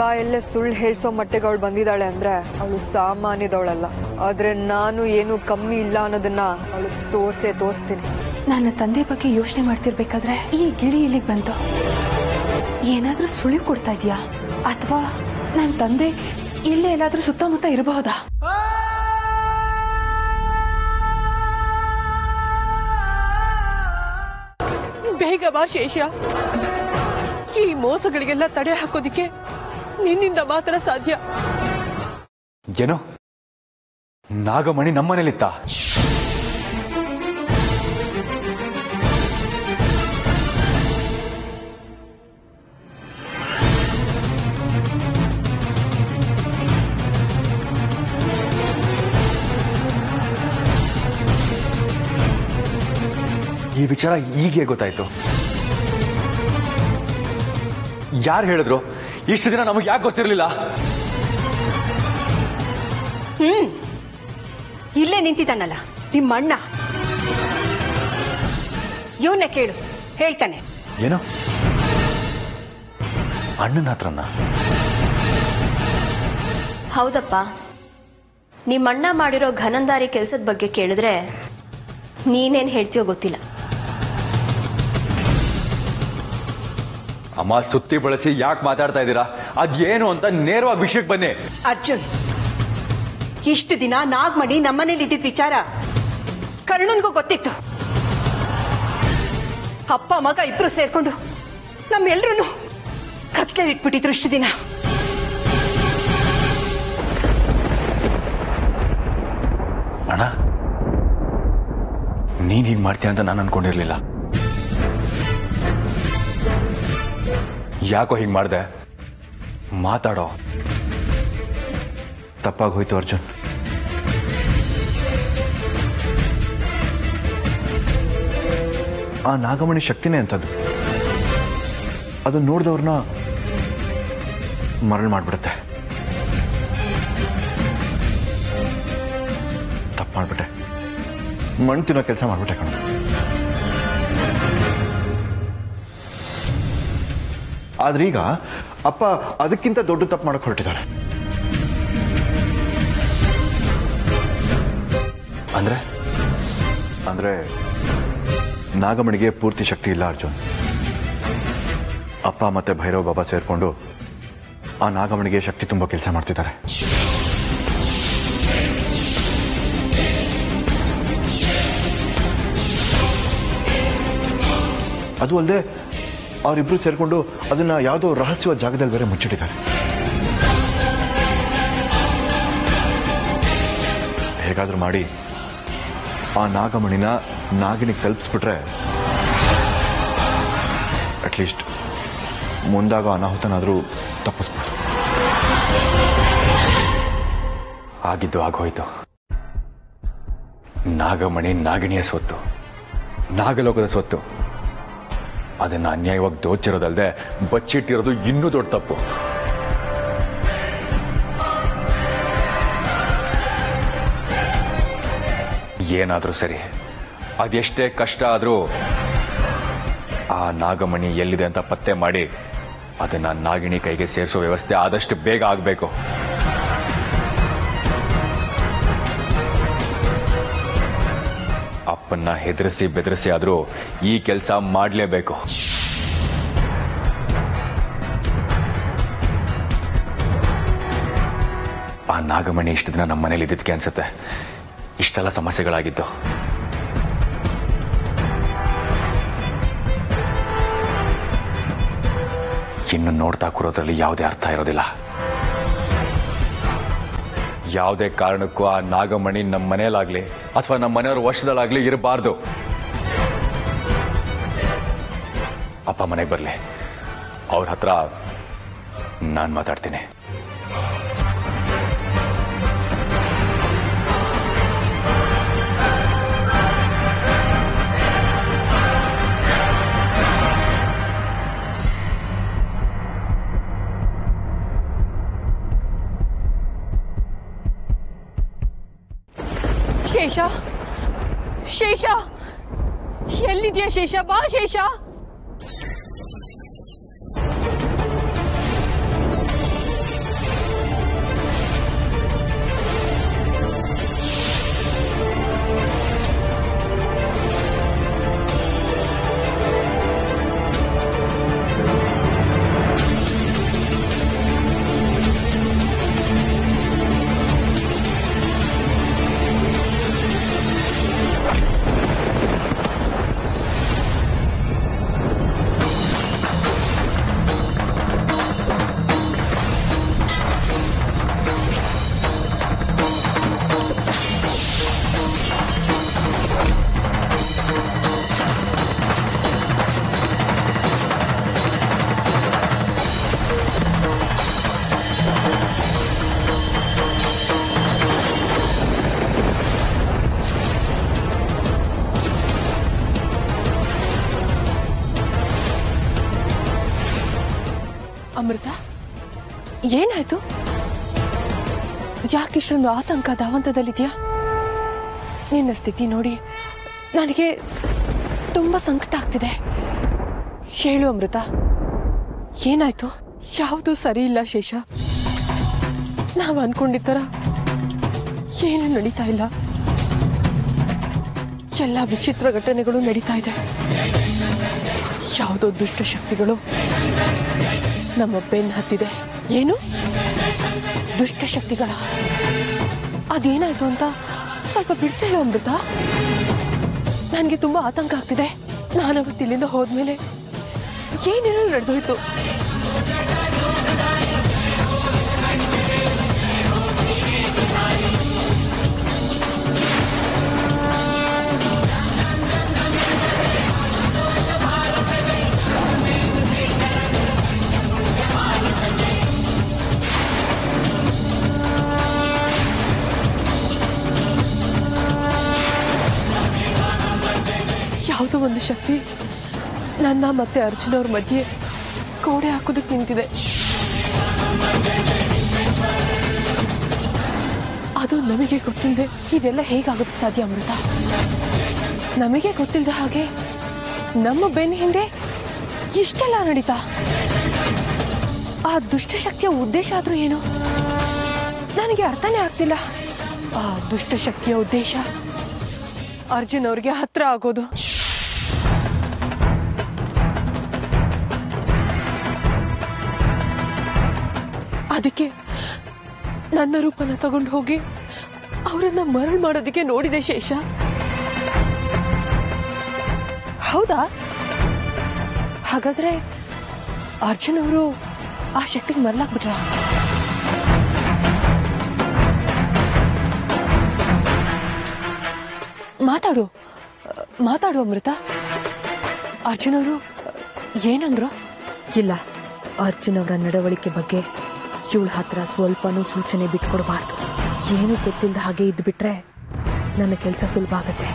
ಬಾಯಲ್ಲೇ ಸುಳ್ಳು ಹೇಳ್ಸೋ ಮಟ್ಟಿಗೆ ಅವಳು ಬಂದಿದ್ದಾಳೆ ಅಂದ್ರೆ ಅವಳು ಸಾಮಾನ್ಯದವಳಲ್ಲ. ಆದ್ರೆ ನಾನು ಏನು ಕಮ್ಮಿ ಇಲ್ಲ ಅನ್ನೋದನ್ನ ಅವಳು ತೋರಿಸ್ತೀನಿ. ನನ್ನ ತಂದೆ ಬಗ್ಗೆ ಯೋಚನೆ ಮಾಡ್ತಿರ್ಬೇಕಾದ್ರೆ ಈ ಗಿಳಿ ಇಲ್ಲಿಗೆ ಬಂತು. ಏನಾದ್ರೂ ಸುಳಿವು ಕೊಡ್ತಾ ಇದೆಯಾ, ಅಥವಾ ನನ್ನ ತಂದೆ ಇಲ್ಲೇ ಎಲ್ಲಾದ್ರೂ ಸುತ್ತಮುತ್ತ ಇರಬಹುದಾ? ಬೇಗ ಬಾ ಶೇಷ. ಈ ಮೋಸಗಳಿಗೆಲ್ಲ ತಡೆ ಹಾಕೋದಿಕ್ಕೆ ನಿನ್ನಿಂದ ಮಾತ್ರ ಸಾಧ್ಯ. ಏನೋ ನಾಗಮಣಿ ನಮ್ಮನೇಲಿತ್ತ? ಈ ವಿಚಾರ ಹೀಗೆ ಗೊತ್ತಾಯ್ತು? ಯಾರು ಹೇಳಿದ್ರು? ಇಷ್ಟು ದಿನ ನಮಗೆ ಯಾಕೆ ಗೊತ್ತಿರಲಿಲ್ಲ? ಇಲ್ಲೇ ನಿಂತಿದ್ದಾನಲ್ಲ ನಿಮ್ಮ ಅಣ್ಣ, ಇವನ್ನ ಕೇಳು, ಹೇಳ್ತಾನೆ. ಏನು ಅಣ್ಣನ ಹತ್ರನ? ಹೌದಪ್ಪ, ನಿಮ್ಮಣ್ಣ ಮಾಡಿರೋ ಘನಂದಾರಿ ಕೆಲಸದ ಬಗ್ಗೆ ಕೇಳಿದ್ರೆ ನೀನೇನ್ ಹೇಳ್ತೀಯೋ ಗೊತ್ತಿಲ್ಲ. ಅಮ್ಮ, ಸುತ್ತಿ ಬಳಸಿ ಯಾಕೆ ಮಾತಾಡ್ತಾ ಇದ್ದೀರಾ? ಅದೇನು ಅಂತ ನೇರವಾಗಿ ವಿಷಯಕ್ಕೆ ಬನ್ನಿ. ಅರ್ಜುನ್, ಇಷ್ಟು ದಿನ ನಾಗಮಣಿ ನಮ್ಮನೇಲಿ ಇದ್ದಿದ್ದ ವಿಚಾರ ಕರ್ಣನ್ಗೂ ಗೊತ್ತಿತ್ತು. ಅಪ್ಪ ಮಗ ಇಬ್ರು ಸೇರ್ಕೊಂಡು ನಮ್ಮೆಲ್ರೂ ಕತ್ಲೆಯಲ್ಲಿ ಇಟ್ಬಿಟ್ಟಿದ್ರು ಇಷ್ಟು ದಿನ. ಅಣ್ಣ, ನೀನ್ ಹೀಗೆ ಮಾಡ್ತೀಯ ಅಂತ ನಾನು ಅನ್ಕೊಂಡಿರ್ಲಿಲ್ಲ. ಯಾಕೋ ಹೀಗೆ ಮಾಡ್ದೆ? ಮಾತಾಡೋ. ತಪ್ಪಾಗಿ ಹೋಯ್ತು ಅರ್ಜುನ್. ಆ ನಾಗಮಣಿ ಶಕ್ತಿನೇ ಅಂತದ್ದು. ಅದು ನೋಡಿದವ್ರನ್ನ ಮರಳು ಮಾಡ್ಬಿಡುತ್ತೆ. ತಪ್ಪು ಮಾಡ್ಬಿಟ್ಟೆ. ಮಣ್ಣು ತಿನ್ನೋ ಕೆಲಸ ಮಾಡ್ಬಿಟ್ಟೆ ಕಣ. ಆದ್ರೆ ಈಗ ಅಪ್ಪ ಅದಕ್ಕಿಂತ ದೊಡ್ಡ ತಪ್ಪು ಮಾಡಕ್ ಹೊರಟಿದ್ದಾರೆ. ಅಂದ್ರೆ ನಾಗಮಣಿಗೆ ಪೂರ್ತಿ ಶಕ್ತಿ ಇಲ್ಲ ಅರ್ಜುನ್. ಅಪ್ಪ ಮತ್ತೆ ಭೈರವ್ ಬಾಬಾ ಸೇರ್ಕೊಂಡು ಆ ನಾಗಮಣಿಗೆ ಶಕ್ತಿ ತುಂಬಾ ಕೆಲಸ ಮಾಡ್ತಿದ್ದಾರೆ. ಅದು ಅಲ್ಲದೆ ಅವರಿಬ್ರು ಸೇರ್ಕೊಂಡು ಅದನ್ನ ಯಾವುದೋ ರಹಸ್ಯವಾದ ಜಾಗದಲ್ಲಿ ಬೇರೆ ಮುಚ್ಚಿಟ್ಟಿದ್ದಾರೆ. ಹೇಗಾದ್ರೂ ಮಾಡಿ ಆ ನಾಗಮಣಿನ ನಾಗಿನಿಗೆ ತಲುಪಿಸ್ಬಿಟ್ರೆ ಅಟ್ಲೀಸ್ಟ್ ಮುಂದಾಗೋ ಅನಾಹುತನಾದ್ರೂ ತಪ್ಪಿಸ್ಬೋದು. ಆಗಿದ್ದು ಆಗೋಯ್ತು. ನಾಗಮಣಿ ನಾಗಿಣಿಯ ಸ್ವತ್ತು, ನಾಗಲೋಕದ ಸ್ವತ್ತು. ಅದನ್ನ ಅನ್ಯಾಯವಾಗಿ ದೋಚಿರೋದಲ್ದೆ ಬಚ್ಚಿಟ್ಟಿರೋದು ಇನ್ನೂ ದೊಡ್ಡ ತಪ್ಪು. ಏನಾದ್ರೂ ಸರಿ, ಅದೆಷ್ಟೇ ಕಷ್ಟ ಆದ್ರೂ ಆ ನಾಗಮಣಿ ಎಲ್ಲಿದೆ ಅಂತ ಪತ್ತೆ ಮಾಡಿ ಅದನ್ನ ನಾಗಿಣಿ ಕೈಗೆ ಸೇರಿಸೋ ವ್ಯವಸ್ಥೆ ಆದಷ್ಟು ಬೇಗ ಆಗಬೇಕು. ಅಪ್ಪನ್ನ ಹೆದರಿಸಿ ಬೆದರಿಸಿ ಆದ್ರೂ ಈ ಕೆಲಸ ಮಾಡಲೇಬೇಕು. ಆ ನಾಗಮಣಿ ಇಷ್ಟು ದಿನ ನಮ್ಮ ಮನೇಲಿ ಇದ್ದಿದ್ದಕ್ಕೆ ಅನ್ಸುತ್ತೆ ಇಷ್ಟೆಲ್ಲ ಸಮಸ್ಯೆಗಳಾಗಿದ್ದು. ಇನ್ನು ನೋಡ್ತಾ ಕೂರೋದ್ರಲ್ಲಿ ಯಾವುದೇ ಅರ್ಥ ಇರೋದಿಲ್ಲ. ಯಾವುದೇ ಕಾರಣಕ್ಕೂ ಆ ನಾಗಮಣಿ ನಮ್ಮ ಮನೆಯಲ್ಲಾಗ್ಲಿ ಅಥವಾ ನಮ್ಮ ಮನೆಯವ್ರ ವಶದಲ್ಲಾಗ್ಲಿ ಇರಬಾರ್ದು. ಅಪ್ಪ ಮನೆಗೆ ಬರಲಿ, ಅವ್ರ ಹತ್ರ ನಾನು ಮಾತಾಡ್ತೀನಿ. ಶೇಷ, ಶೇಷ ಎಲ್ಲಿದ್ಯಾ? ಶೇಷ ಬಾ. ಶೇಷ ಅಮೃತ, ಏನಾಯ್ತು? ಯಾಕಿಷ್ಟೊಂದು ಆತಂಕ ಧಾವಂತದಲ್ಲಿದ್ಯಾ? ನಿನ್ನ ಸ್ಥಿತಿ ನೋಡಿ ನನಗೆ ತುಂಬಾ ಸಂಕಟ ಆಗ್ತಿದೆ. ಹೇಳು ಅಮೃತ, ಏನಾಯ್ತು? ಯಾವುದು ಸರಿ ಇಲ್ಲ ಶೇಷ. ನಾವು ಅನ್ಕೊಂಡಿದ್ದ ಥರ ಏನು ನಡೀತಾ ಇಲ್ಲ. ಎಲ್ಲ ವಿಚಿತ್ರ ಘಟನೆಗಳು ನಡೀತಾ ಇದೆ. ಯಾವುದೋ ದುಷ್ಟಶಕ್ತಿಗಳು ನಮ್ಮ ಬೆನ್ನು ಹತ್ತಿದೆ. ಏನು ದುಷ್ಟಶಕ್ತಿಗಳ? ಅದೇನಾಯ್ತು ಅಂತ ಸ್ವಲ್ಪ ಬಿಡಿಸಿ ಹೇಳು ಅಮೃತ. ನನಗೆ ತುಂಬಾ ಆತಂಕ ಆಗ್ತಿದೆ. ನಾನವತ್ತು ಇಲ್ಲಿಂದ ಹೋದ್ಮೇಲೆ ಏನೇನೋ ನಡೆದೋಯ್ತು. ಯಾವುದೋ ಒಂದು ಶಕ್ತಿ ನನ್ನ ಮತ್ತೆ ಅರ್ಜುನ್ ಅವ್ರ ಮಧ್ಯೆ ಗೋಡೆ ಹಾಕೋದಕ್ಕೆ ನಿಂತಿದೆ. ಅದು ನಮಗೆ ಗೊತ್ತಿಲ್ಲದೆ ಇದೆಲ್ಲ ಹೇಗಾಗುತ್ತೆ ಸಾಧ್ಯ ಅಮೃತ? ನಮಗೆ ಗೊತ್ತಿಲ್ಲದ ಹಾಗೆ ನಮ್ಮ ಬೆನ್ನ ಹಿಂದೆ ಇಷ್ಟೆಲ್ಲ ನಡೀತಾ? ಆ ದುಷ್ಟಶಕ್ತಿಯ ಉದ್ದೇಶ ಆದ್ರೂ ಏನು ನನಗೆ ಅರ್ಥನೇ ಆಗ್ತಿಲ್ಲ. ಆ ದುಷ್ಟಶಕ್ತಿಯ ಉದ್ದೇಶ ಅರ್ಜುನ್ ಅವ್ರಿಗೆ ಹತ್ರ ಆಗೋದು. ಅದಕ್ಕೆ ನನ್ನ ರೂಪನ ತಗೊಂಡು ಹೋಗಿ ಅವರನ್ನ ಮರಳು ಮಾಡೋದಕ್ಕೆ ನೋಡಿದೆ ಶೇಷ. ಹೌದಾ? ಹಾಗಾದ್ರೆ ಅರ್ಜುನ್ ಅವರು ಆ ಶಕ್ತಿಗೆ ಮರಳಾಗ್ಬಿಟ್ರ? ಮಾತಾಡು ಮಾತಾಡು ಅಮೃತ. ಅರ್ಜುನ್ ಅವರು ಏನಂದ್ರು? ಇಲ್ಲ, ಅರ್ಜುನ್ ಅವರ ನಡವಳಿಕೆ ಬಗ್ಗೆ ಇವಳ ಹತ್ರ ಸ್ವಲ್ಪನೂ ಸೂಚನೆ ಬಿಟ್ಕೊಡ್ಬಾರ್ದು. ಏನು ಗೊತ್ತಿಲ್ಲದ ಹಾಗೆ ಇದ್ದು ಬಿಟ್ರೆ ನನ್ನ ಕೆಲಸ ಸುಲಭ ಆಗತ್ತೆ.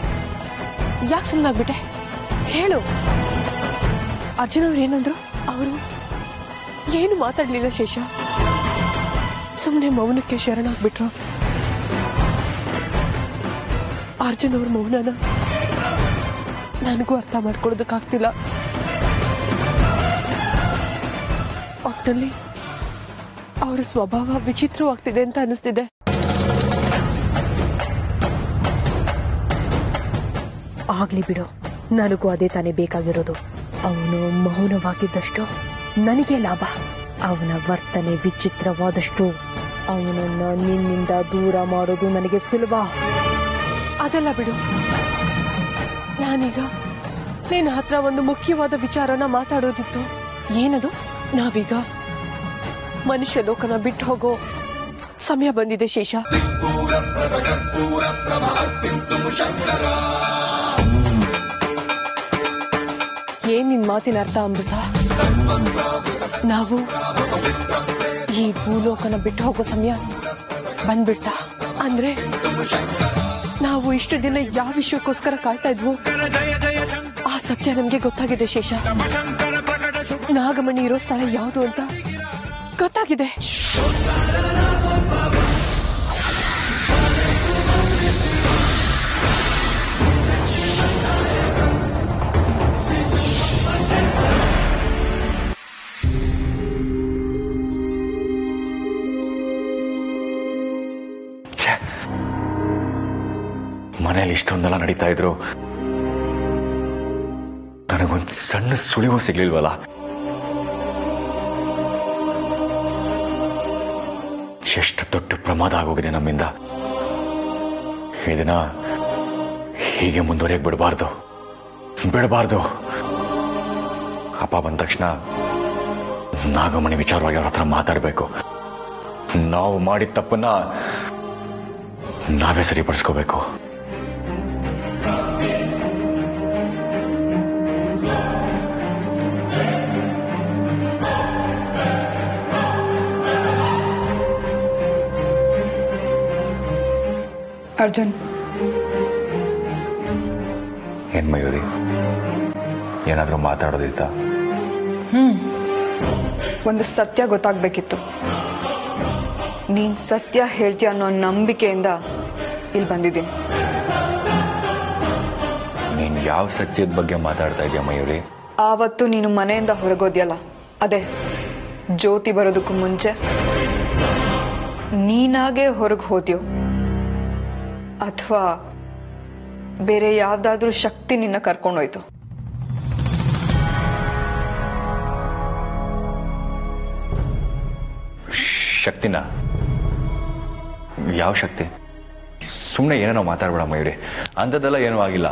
ಯಾಕೆ ಸುಮ್ಮನಾಗ್ಬಿಟ್ಟೆ? ಹೇಳು. ಅರ್ಜುನ್ ಅವ್ರು ಏನಂದ್ರು? ಅವರು ಏನು ಮಾತಾಡ್ಲಿಲ್ಲ ಶೇಷ. ಸುಮ್ಮನೆ ಮೌನಕ್ಕೆ ಶರಣಾಗ್ಬಿಟ್ರು. ಅರ್ಜುನ್ ಅವ್ರ ಮೌನನ ನನಗೂ ಅರ್ಥ ಮಾಡ್ಕೊಳ್ಳೋದಕ್ಕಾಗ್ತಿಲ್ಲ. ಒಟ್ಟಲ್ಲಿ ಅವರ ಸ್ವಭಾವ ವಿಚಿತ್ರವಾಗ್ತಿದೆ ಅಂತ ಅನಿಸ್ತಿದೆ. ಆಗ್ಲಿ ಬಿಡು, ನನಗೂ ಅದೇ ತಾನೇ ಬೇಕಾಗಿರೋದು. ಅವನು ಮೌನವಾಗಿದ್ದಷ್ಟು ನನಗೆ ಲಾಭ. ಅವನ ವರ್ತನೆ ವಿಚಿತ್ರವಾದಷ್ಟು ಅವನನ್ನ ನಿನ್ನಿಂದ ದೂರ ಮಾಡೋದು ನನಗೆ ಸುಲಭ. ಅದೆಲ್ಲ ಬಿಡು. ನಾನೀಗ ನಿನ್ನ ಹತ್ರ ಒಂದು ಮುಖ್ಯವಾದ ವಿಚಾರನ ಮಾತಾಡೋದಿತ್ತು. ಏನದು? ನಾವೀಗ ಮನುಷ್ಯ ಲೋಕನ ಬಿಟ್ಟು ಹೋಗೋ ಸಮಯ ಬಂದಿದೆ ಶೇಷ. ಏನ್ ನಿನ್ ಮಾತಿನ ಅರ್ಥ ಅಮೃತ? ನಾವು ಈ ಭೂಲೋಕನ ಬಿಟ್ಟು ಹೋಗೋ ಸಮಯ ಬಂದ್ಬಿಡ್ತಾ? ಅಂದ್ರೆ ನಾವು ಇಷ್ಟು ದಿನ ಯಾವ ವಿಷಯಕ್ಕೋಸ್ಕರ ಕಾಯ್ತಾ ಇದ್ವು ಆ ಸತ್ಯ ನಮ್ಗೆ ಗೊತ್ತಾಗಿದೆ ಶೇಷ. ನಾಗಮಣಿ ಇರೋ ಸ್ಥಳ ಯಾವುದು ಅಂತ ಗೊತ್ತಾಗಿದೆ. ಮನೇಲಿ ಇಷ್ಟೊಂದೆಲ್ಲ ನಡೀತಾ ಇದ್ರು, ನನಗೊಂದು ಸಣ್ಣ ಸುಳಿವು ಸಿಗ್ಲಿಲ್ವಲ್ಲ. ಎಷ್ಟು ದೊಡ್ಡ ಪ್ರಮಾದ ಆಗೋಗಿದೆ ನಮ್ಮಿಂದ. ಇದನ್ನ ಹೀಗೆ ಮುಂದುವರಿಯಕ್ಕೆ ಬಿಡಬಾರ್ದು. ಅಪ್ಪ ಬಂದ ತಕ್ಷಣ ನಾಗಮಣಿ ವಿಚಾರವಾಗಿ ಅವ್ರ ಹತ್ರ ಮಾತಾಡಬೇಕು. ನಾವು ಮಾಡಿದ ತಪ್ಪನ್ನ ನಾವೇ ಸರಿಪಡಿಸ್ಕೋಬೇಕು. ಅರ್ಜುನ್, ಏನ್ ಮಯೂರಿ, ಏನಾದ್ರೂ ಮಾತಾಡೋದಿತ್ತ? ಒಂದು ಸತ್ಯ ಗೊತ್ತಾಗಬೇಕಿತ್ತು. ನೀನು ಸತ್ಯ ಹೇಳ್ತೀಯ ಅನ್ನೋ ನಂಬಿಕೆಯಿಂದ ಇಲ್ಲಿ ಬಂದಿದ್ದೀನಿ. ನೀನು ಯಾವ ಸತ್ಯದ ಬಗ್ಗೆ ಮಾತಾಡ್ತಾ ಇದೀಯ ಮಯೂರಿ? ಆವತ್ತು ನೀನು ಮನೆಯಿಂದ ಹೊರಗೋದ್ಯಲ್ಲ, ಅದೇ ಜ್ಯೋತಿ ಬರೋದಕ್ಕೂ ಮುಂಚೆ ನೀನಾಗೆ ಹೊರಗೆ ಹೋದ್ಯೋ ಅಥವಾ ಬೇರೆ ಯಾವ್ದಾದ್ರೂ ಶಕ್ತಿ ನಿನ್ನ ಕರ್ಕೊಂಡೋಯ್ತು? ಶಕ್ತಿನ? ಯಾವ ಶಕ್ತಿ? ಸುಮ್ಮನೆ ಏನೇನೋ ಮಾತಾಡ್ಬೇಡ ಮಯೂರಿ, ಅಂಥದ್ದೆಲ್ಲ ಏನೂ ಆಗಿಲ್ಲ.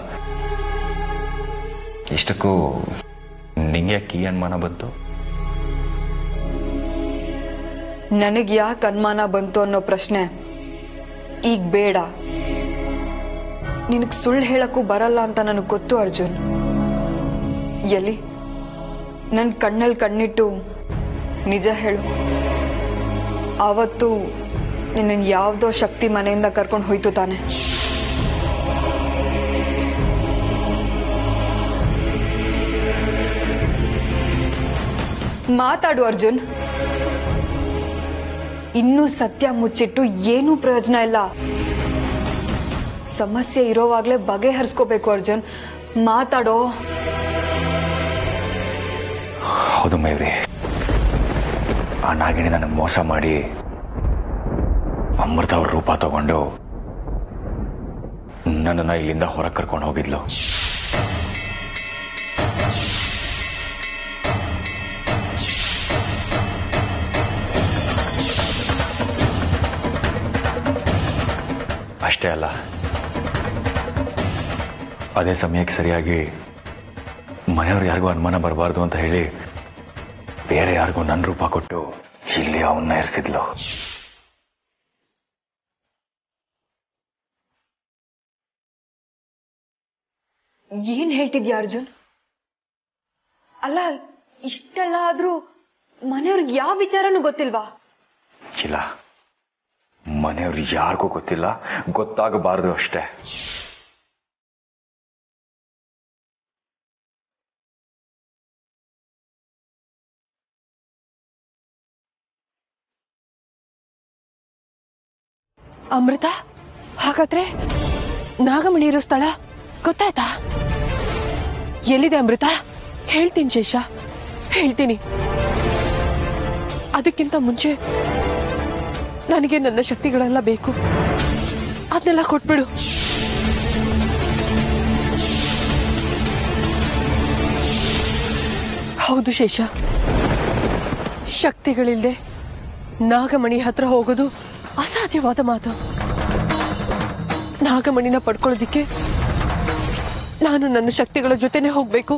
ಇಷ್ಟಕ್ಕೂ ನಿಂಗೆ ಯಾಕೆ ಈ ಅನುಮಾನ ಬಂತು? ನನಗೆ ಯಾಕೆ ಅನುಮಾನ ಬಂತು ಅನ್ನೋ ಪ್ರಶ್ನೆ ಈಗ ಬೇಡ. ನಿನಗೆ ಸುಳ್ಳು ಹೇಳಕ್ಕೂ ಬರಲ್ಲ ಅಂತ ನನಗೆ ಗೊತ್ತು ಅರ್ಜುನ್. ಎಲ್ಲಿ ನನ್ನ ಕಣ್ಣಲ್ಲಿ ಕಣ್ಣಿಟ್ಟು ನಿಜ ಹೇಳು. ಆವತ್ತು ನಿನ್ನ ಯಾವುದೋ ಶಕ್ತಿ ಮನೆಯಿಂದ ಕರ್ಕೊಂಡು ಹೋಯ್ತು ತಾನೆ? ಮಾತಾಡು ಅರ್ಜುನ್. ಇನ್ನೂ ಸತ್ಯ ಮುಚ್ಚಿಟ್ಟು ಏನೂ ಪ್ರಯೋಜನ ಇಲ್ಲ. ಸಮಸ್ಯೆ ಇರೋವಾಗ್ಲೇ ಬಗೆಹರಿಸ್ಕೋಬೇಕು ಅರ್ಜುನ್. ಮಾತಾಡೋ. ಹೌದು ಮಯೂರಿ, ಆ ನಾಗಿಣಿ ನನಗೆ ಮೋಸ ಮಾಡಿ ಅಮೃತ ಅವ್ರ ರೂಪ ತಗೊಂಡು ನನ್ನನ್ನು ಇಲ್ಲಿಂದ ಹೊರಗೆ ಕರ್ಕೊಂಡು ಹೋಗಿದ್ಲು. ಅಷ್ಟೇ ಅಲ್ಲ, ಅದೇ ಸಮಯಕ್ಕೆ ಸರಿಯಾಗಿ ಮನೆಯವ್ರು ಯಾರಿಗೂ ಅನುಮಾನ ಬರಬಾರ್ದು ಅಂತ ಹೇಳಿ ಬೇರೆ ಯಾರಿಗೂ ನನ್ನ ರೂಪ ಕೊಟ್ಟು ಇಲ್ಲಿ ಅವನ್ನ ಇರಿಸಿದ್ಲು. ಏನ್ ಹೇಳ್ತಿದ್ಯಾ ಅರ್ಜುನ್? ಅಲ್ಲ, ಇಷ್ಟೆಲ್ಲ ಆದ್ರೂ ಮನೆಯವ್ರಿಗೆ ಯಾವ ವಿಚಾರನೂ ಗೊತ್ತಿಲ್ವಾ? ಇಲ್ಲ, ಮನೆಯವ್ರು ಯಾರಿಗೂ ಗೊತ್ತಿಲ್ಲ, ಗೊತ್ತಾಗಬಾರ್ದು ಅಷ್ಟೇ. ಅಮೃತ, ಹಾಗಾದ್ರೆ ನಾಗಮಣಿ ಇರೋ ಸ್ಥಳ ಗೊತ್ತಾಯ್ತಾ? ಎಲ್ಲಿದೆ ಅಮೃತ? ಹೇಳ್ತೀನಿ ಶೇಷ, ಹೇಳ್ತೀನಿ. ಅದಕ್ಕಿಂತ ಮುಂಚೆ ನನಗೆ ನನ್ನ ಶಕ್ತಿಗಳೆಲ್ಲ ಬೇಕು, ಅದನ್ನೆಲ್ಲ ಕೊಟ್ಬಿಡು. ಹೌದು ಶೇಷ, ಶಕ್ತಿಗಳಿಲ್ಲದೆ ನಾಗಮಣಿ ಹತ್ರ ಹೋಗೋದು ಅಸಾಧ್ಯವಾದ ಮಾತು. ನಾಗಮಣಿನ ಪಡ್ಕೊಳ್ಳೋದಿಕ್ಕೆ ನಾನು ನನ್ನ ಶಕ್ತಿಗಳ ಜೊತೆನೆ ಹೋಗ್ಬೇಕು.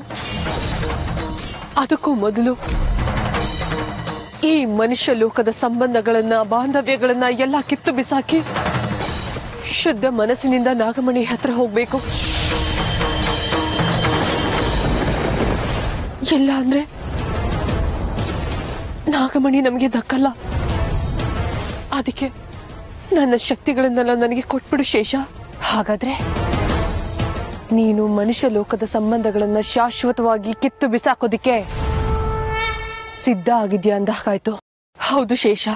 ಅದಕ್ಕೂ ಮೊದಲು ಈ ಮನುಷ್ಯ ಲೋಕದ ಸಂಬಂಧಗಳನ್ನ, ಬಾಂಧವ್ಯಗಳನ್ನ ಎಲ್ಲ ಕಿತ್ತು ಬಿಸಾಕಿ ಶುದ್ಧ ಮನಸ್ಸಿನಿಂದ ನಾಗಮಣಿ ಹತ್ರ ಹೋಗ್ಬೇಕು. ಇಲ್ಲ ಅಂದ್ರೆ ನಾಗಮಣಿ ನಮಗೆ ದಕ್ಕಲ್ಲ. ಅದಕ್ಕೆ ನನ್ನ ಶಕ್ತಿಗಳನ್ನೆಲ್ಲ ನನಗೆ ಕೊಟ್ಬಿಡು ಶೇಷ. ಹಾಗಾದ್ರೆ ನೀನು ಮನುಷ್ಯ ಲೋಕದ ಸಂಬಂಧಗಳನ್ನ ಶಾಶ್ವತವಾಗಿ ಕಿತ್ತು ಬಿಸಾಕೋದಿಕ್ಕೆ ಸಿದ್ಧ ಆಗಿದ್ಯಾ ಅಂದಾಗಾಯ್ತು. ಹೌದು ಶೇಷ,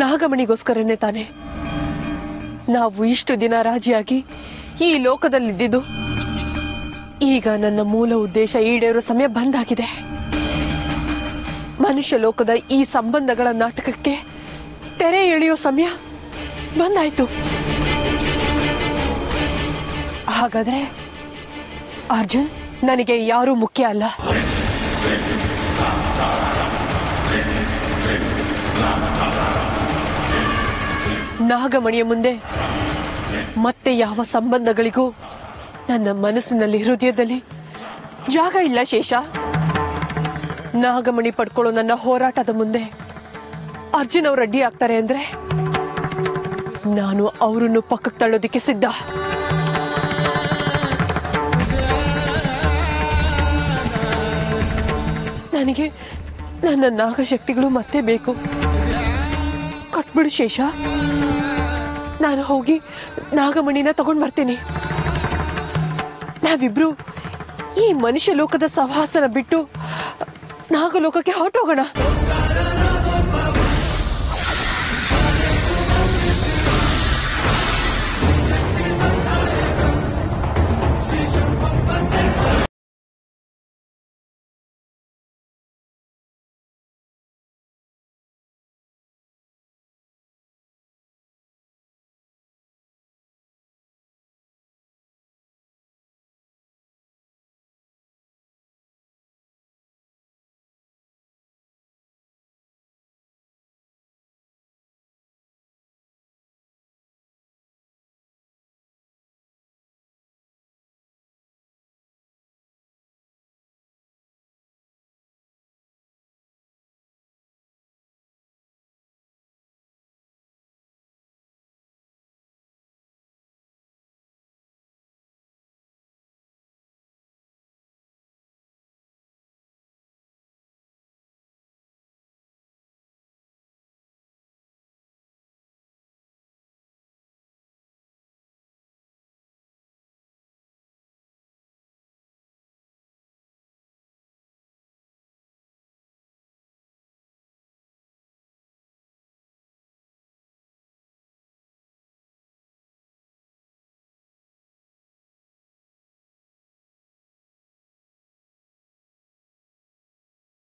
ನಾಗಮಣಿಗೋಸ್ಕರನೇ ತಾನೆ ನಾವು ಇಷ್ಟು ದಿನ ರಾಜಿಯಾಗಿ ಈ ಲೋಕದಲ್ಲಿದ್ದಿದ್ದು. ಈಗ ನನ್ನ ಮೂಲ ಉದ್ದೇಶ ಈಡೇರೋ ಸಮಯ ಬಂದಾಗಿದೆ. ಮನುಷ್ಯ ಲೋಕದ ಈ ಸಂಬಂಧಗಳ ನಾಟಕಕ್ಕೆ ತೆರೆ ಎಳೆಯೋ ಸಮಯ ಬಂದಾಯ್ತು. ಹಾಗಾದ್ರೆ ಅರ್ಜುನ್ ನನಗೆ ಯಾರೂ ಮುಖ್ಯ ಅಲ್ಲ. ನಾಗಮಣಿಯ ಮುಂದೆ ಮತ್ತೆ ಯಾವ ಸಂಬಂಧಗಳಿಗೂ ನನ್ನ ಮನಸ್ಸಿನಲ್ಲಿ, ಹೃದಯದಲ್ಲಿ ಜಾಗ ಇಲ್ಲ ಶೇಷ. ನಾಗಮಣಿ ಪಡ್ಕೊಳ್ಳೋ ನನ್ನ ಹೋರಾಟದ ಮುಂದೆ ಅರ್ಜುನ್ ಅವರು ಅಡ್ಡಿ ಆಗ್ತಾರೆ ಅಂದ್ರೆ ನಾನು ಅವರನ್ನು ಪಕ್ಕಕ್ಕೆ ತಳ್ಳೋದಿಕ್ಕೆ ಸಿದ್ಧ. ನನಗೆ ನನ್ನ ನಾಗಶಕ್ತಿಗಳು ಮತ್ತೆ ಬೇಕು. ಕೊಟ್ಬಿಡು ಶೇಷ, ನಾನು ಹೋಗಿ ನಾಗಮಣಿನ ತಗೊಂಡ್ ಬರ್ತೇನೆ. ನಾವಿಬ್ರು ಈ ಮನುಷ್ಯ ಲೋಕದ ಸಹವಾಸನ ಬಿಟ್ಟು ನಾಗಲೋಕಕ್ಕೆ ಹೊರಟೋಗೋಣ.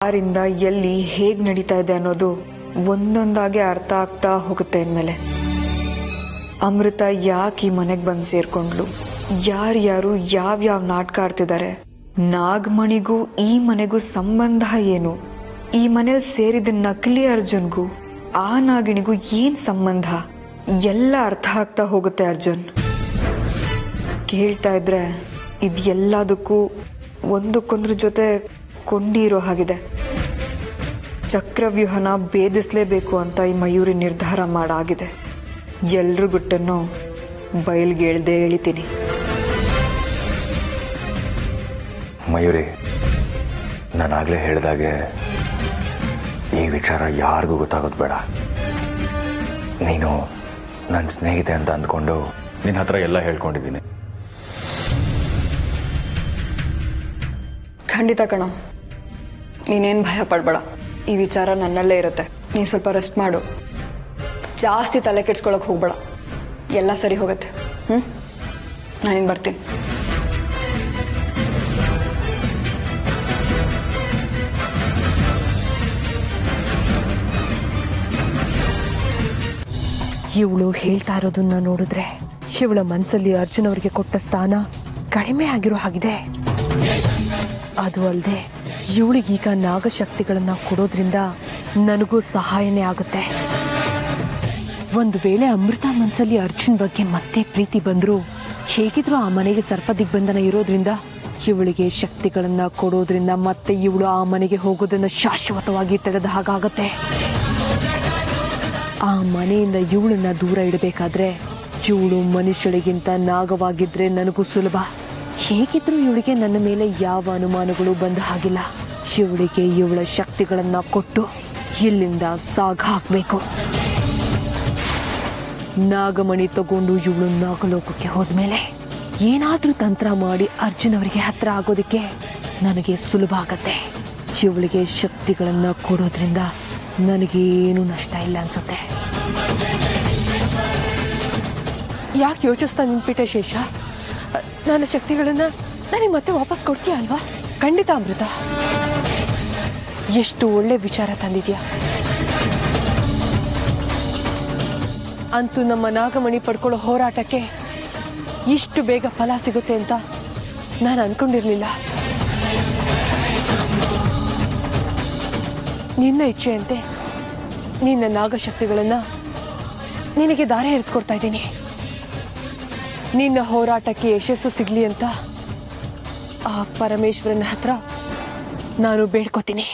ಯಾರಿಂದ ಎಲ್ಲಿ ಹೇಗ್ ನಡೀತಾ ಇದೆ ಅನ್ನೋದು ಒಂದೊಂದಾಗೆ ಅರ್ಥ ಆಗ್ತಾ ಹೋಗುತ್ತೆ ಇನ್ಮೇಲೆ. ಅಮೃತ ಯಾಕೆ ಈ ಮನೆಗೆ ಬಂದು ಸೇರ್ಕೊಂಡ್ಲು, ಯಾರ್ಯಾರು ಯಾವ್ಯಾವ ನಾಟಕ ಆಡ್ತಿದ್ದಾರೆ, ನಾಗಮಣಿಗೂ ಈ ಮನೆಗೂ ಸಂಬಂಧ ಏನು, ಈ ಮನೇಲಿ ಸೇರಿದ ನಕಲಿ ಅರ್ಜುನ್ಗೂ ಆ ನಾಗಿಣಿಗೂ ಏನ್ ಸಂಬಂಧ, ಎಲ್ಲ ಅರ್ಥ ಆಗ್ತಾ ಹೋಗುತ್ತೆ ಅರ್ಜುನ್. ಕೇಳ್ತಾ ಇದ್ರೆ ಇದೆಲ್ಲದಕ್ಕೂ ಒಂದಕ್ಕೊಂದ್ರ ಜೊತೆ ಕೊಂಡಿರೋ ಹಾಗಿದೆ. ಚಕ್ರವ್ಯೂಹನ ಭೇದಿಸಲೇಬೇಕು ಅಂತ ಈ ಮಯೂರಿ ನಿರ್ಧಾರ ಮಾಡಾಗಿದೆ. ಎಲ್ರ ಗುಟ್ಟನ್ನು ಬಯಲ್ಗೆ ಎಳ್ದೇ ಎಳಿತೀನಿ. ಮಯೂರಿ, ನಾನಾಗಲೇ ಹೇಳಿದಾಗೆ ಈ ವಿಚಾರ ಯಾರಿಗೂ ಗೊತ್ತಾಗೋದು ಬೇಡ. ನೀನು ನನ್ನ ಸ್ನೇಹಿತೆ ಅಂತ ಅಂದ್ಕೊಂಡು ನಿನ್ನ ಹತ್ರ ಎಲ್ಲ ಹೇಳ್ಕೊಂಡಿದ್ದೀನಿ. ಖಂಡಿತ ಕಣ, ನೀನೇನು ಭಯ ಪಡಬೇಡ. ಈ ವಿಚಾರ ನನ್ನಲ್ಲೇ ಇರುತ್ತೆ. ನೀನು ಸ್ವಲ್ಪ ರೆಸ್ಟ್ ಮಾಡು, ಜಾಸ್ತಿ ತಲೆ ಕೆಡ್ಸ್ಕೊಳಕ್ಕೆ ಹೋಗ್ಬೇಡ, ಎಲ್ಲ ಸರಿ ಹೋಗುತ್ತೆ. ನಾನಿನ್ ಬರ್ತೀನಿ. ಇವಳು ಹೇಳ್ತಾ ಇರೋದನ್ನ ನೋಡಿದ್ರೆ ಇವಳ ಮನಸ್ಸಲ್ಲಿ ಅರ್ಜುನ್ ಅವರಿಗೆ ಕೊಟ್ಟ ಸ್ಥಾನ ಕಡಿಮೆ ಆಗಿರೋ ಹಾಗಿದೆ. ಅದು ಅಲ್ಲದೆ ಇವಳಿಗೀಗ ನಾಗಶಕ್ತಿಗಳನ್ನ ಕೊಡೋದ್ರಿಂದ ನನಗೂ ಸಹಾಯನೇ ಆಗುತ್ತೆ. ಒಂದು ವೇಳೆ ಅಮೃತ ಮನಸ್ಸಲ್ಲಿ ಅರ್ಜುನ್ ಬಗ್ಗೆ ಮತ್ತೆ ಪ್ರೀತಿ ಬಂದ್ರು, ಹೇಗಿದ್ರು ಆ ಮನೆಗೆ ಸರ್ಪದಿಗ್ಬಂಧನ ಇರೋದ್ರಿಂದ ಇವಳಿಗೆ ಶಕ್ತಿಗಳನ್ನ ಕೊಡೋದ್ರಿಂದ ಮತ್ತೆ ಇವಳು ಆ ಮನೆಗೆ ಹೋಗೋದನ್ನ ಶಾಶ್ವತವಾಗಿ ತಡೆದ ಹಾಗಾಗತ್ತೆ. ಆ ಮನೆಯಿಂದ ಇವಳನ್ನ ದೂರ ಇಡಬೇಕಾದ್ರೆ ಇವಳು ಮನುಷ್ಯಳಿಗಿಂತ ನಾಗವಾಗಿದ್ರೆ ನನಗೂ ಸುಲಭ. ಹೇಗಿದ್ರು ಇವಳಿಗೆ ನನ್ನ ಮೇಲೆ ಯಾವ ಅನುಮಾನಗಳು ಬಂದ ಹಾಗಿಲ್ಲ. ಇವಳಿಗೆ ಇವಳ ಶಕ್ತಿಗಳನ್ನ ಕೊಟ್ಟು ಇಲ್ಲಿಂದ ಸಾಗ ಹಾಕಬೇಕು. ನಾಗಮಣಿ ತಗೊಂಡು ಇವಳು ನಾಗಲೋಕಕ್ಕೆ ಹೋದ್ಮೇಲೆ ಏನಾದ್ರೂ ತಂತ್ರ ಮಾಡಿ ಅರ್ಜುನ್ ಅವರಿಗೆ ಹತ್ರ ಆಗೋದಕ್ಕೆ ನನಗೆ ಸುಲಭ ಆಗತ್ತೆ. ಇವಳಿಗೆ ಶಕ್ತಿಗಳನ್ನ ಕೊಡೋದ್ರಿಂದ ನನಗೇನು ನಷ್ಟ ಇಲ್ಲ ಅನ್ಸುತ್ತೆ. ಯಾಕೆ ಯೋಚಿಸ್ತಾ ನಿಂತ್ಬಿಟ್ಟೆ ಶೇಷ? ನನ್ನ ಶಕ್ತಿಗಳನ್ನ ನನಗೆ ಮತ್ತೆ ವಾಪಸ್ ಕೊಡ್ತೀಯ ಅಲ್ವಾ? ಖಂಡಿತ ಅಮೃತ, ಎಷ್ಟು ಒಳ್ಳೆ ವಿಚಾರ ತಂದಿದ್ಯಾ. ಅಂತೂ ನಮ್ಮ ನಾಗಮಣಿ ಪಡ್ಕೊಳ್ಳೋ ಹೋರಾಟಕ್ಕೆ ಇಷ್ಟು ಬೇಗ ಫಲ ಸಿಗುತ್ತೆ ಅಂತ ನಾನು ಅನ್ಕೊಂಡಿರ್ಲಿಲ್ಲ. ನಿನ್ನ ಇಚ್ಛೆಯಂತೆ ನಿನ್ನ ನಾಗಶಕ್ತಿಗಳನ್ನ ನಿನಗೆ ದಾರಿ ಎರೆದುಕೊಡ್ತಾ ಇದ್ದೀನಿ. ನಿನ್ನ ಹೋರಾಟಕ್ಕೆ ಯಶಸ್ಸು ಸಿಗ್ಲಿ ಅಂತ ಆ ಪರಮೇಶ್ವರನ ಹತ್ರ ನಾನು ಬೇಡ್ಕೋತೀನಿ.